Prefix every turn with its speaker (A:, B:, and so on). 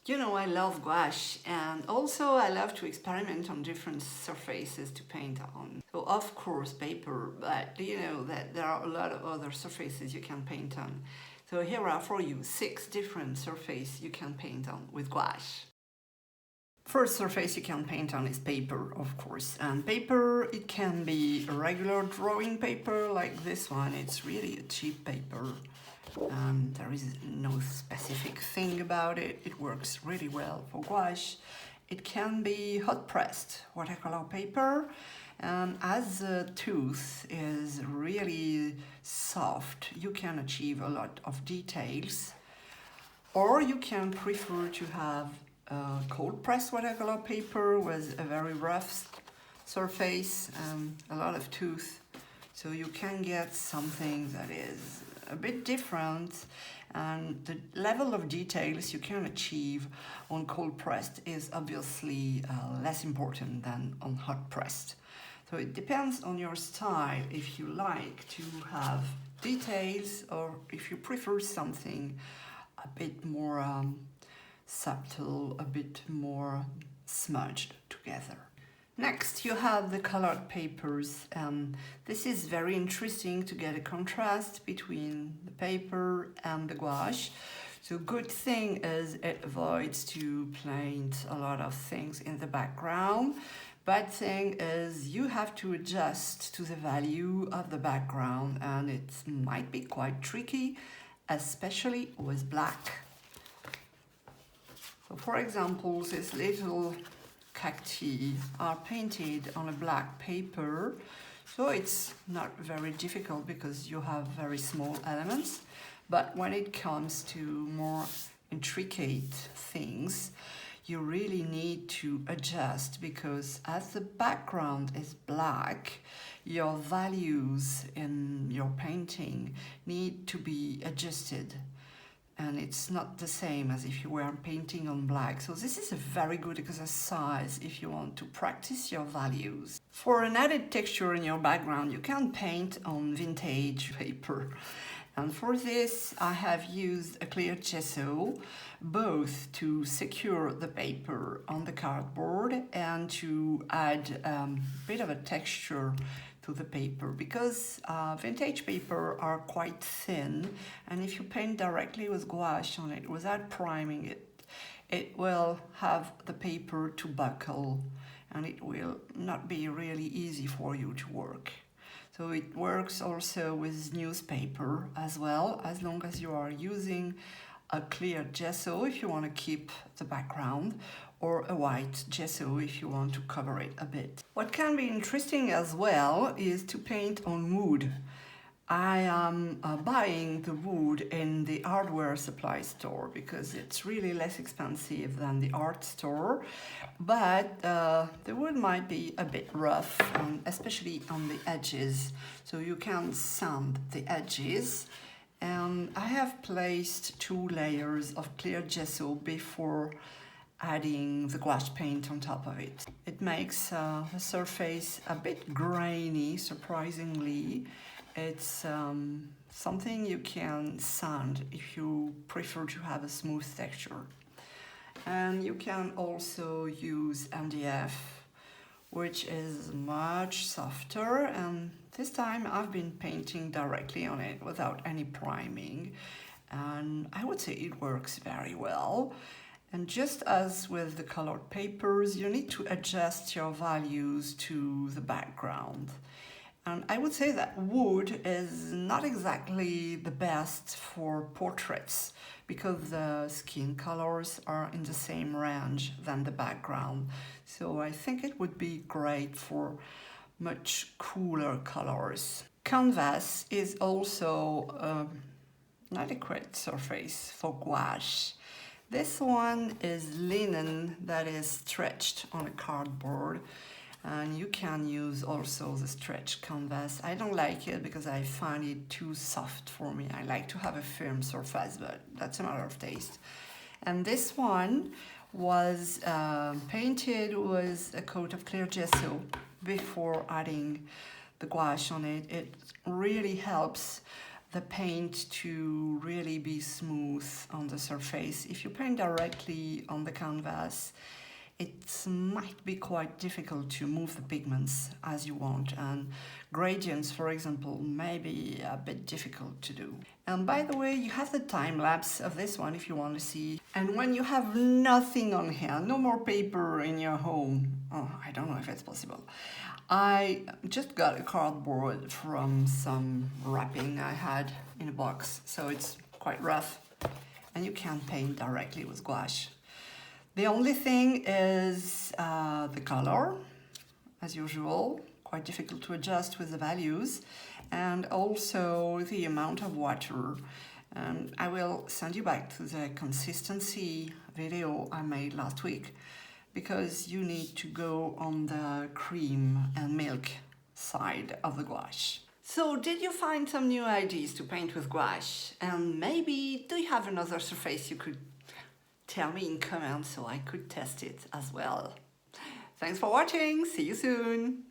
A: You know, I love gouache, and also I love to experiment on different surfaces to paint on. So of course paper, but you know that there are a lot of other surfaces you can paint on. So here are for you 6 different surfaces you can paint on with gouache. First surface you can paint on is paper, of course. And paper, it can be a regular drawing paper like this one. It's really a cheap paper. There is no specific thing about it. It works really well for gouache. It can be hot pressed watercolor paper, and as the tooth is really soft, you can achieve a lot of details. Or you can prefer to have cold pressed watercolor paper with a very rough surface and a lot of tooth, so you can get something that is a bit different, and the level of details you can achieve on cold pressed is obviously less important than on hot pressed. So it depends on your style if you like to have details or if you prefer something a bit more subtle, a bit more smudged together. Next, you have the colored papers. This is very interesting to get a contrast between the paper and the gouache. So good thing is it avoids to paint a lot of things in the background. Bad thing is you have to adjust to the value of the background, and it might be quite tricky, especially with black. So for example, this little cacti are painted on a black paper, so it's not very difficult because you have very small elements. But when it comes to more intricate things, you really need to adjust, because as the background is black, your values in your painting need to be adjusted. And it's not the same as if you were painting on black. So this is a very good exercise if you want to practice your values. For an added texture in your background, you can paint on vintage paper. And for this, I have used a clear gesso, both to secure the paper on the cardboard and to add a bit of a texture to the paper, because vintage paper are quite thin, and if you paint directly with gouache on it without priming it, it will have the paper to buckle, and it will not be really easy for you to work. So it works also with newspaper as well, as long as you are using a clear gesso if you want to keep the background, or a white gesso if you want to cover it a bit. What can be interesting as well is to paint on wood. I am buying the wood in the hardware supply store because it's really less expensive than the art store, but the wood might be a bit rough, especially on the edges, so you can sand the edges. And I have placed 2 layers of clear gesso before adding the gouache paint on top of it. It makes the surface a bit grainy, surprisingly. It's something you can sand if you prefer to have a smooth texture. And you can also use MDF, which is much softer, and this time I've been painting directly on it without any priming, and I would say it works very well. And just as with the colored papers, you need to adjust your values to the background. And I would say that wood is not exactly the best for portraits, because the skin colors are in the same range than the background. So I think it would be great for much cooler colors. Canvas is also an adequate surface for gouache. This one is linen that is stretched on a cardboard, and you can use also the stretched canvas. I don't like it because I find it too soft for me. I like to have a firm surface, but that's a matter of taste. And this one was painted with a coat of clear gesso before adding the gouache on it. It really helps the paint to really be smooth on the surface. If you paint directly on the canvas, it might be quite difficult to move the pigments as you want, and gradients, for example, may be a bit difficult to do. And by the way, you have the time lapse of this one if you want to see. And when you have nothing on hand, no more paper in your home, oh, I don't know if it's possible. I just got a cardboard from some wrapping I had in a box, so it's quite rough, and you can paint directly with gouache. The only thing is the color, as usual, quite difficult to adjust with the values, and also the amount of water. And I will send you back to the consistency video I made last week, because you need to go on the cream and milk side of the gouache. So did you find some new ideas to paint with gouache? And maybe do you have another surface you could tell me in comments so I could test it as well? Thanks for watching, see you soon!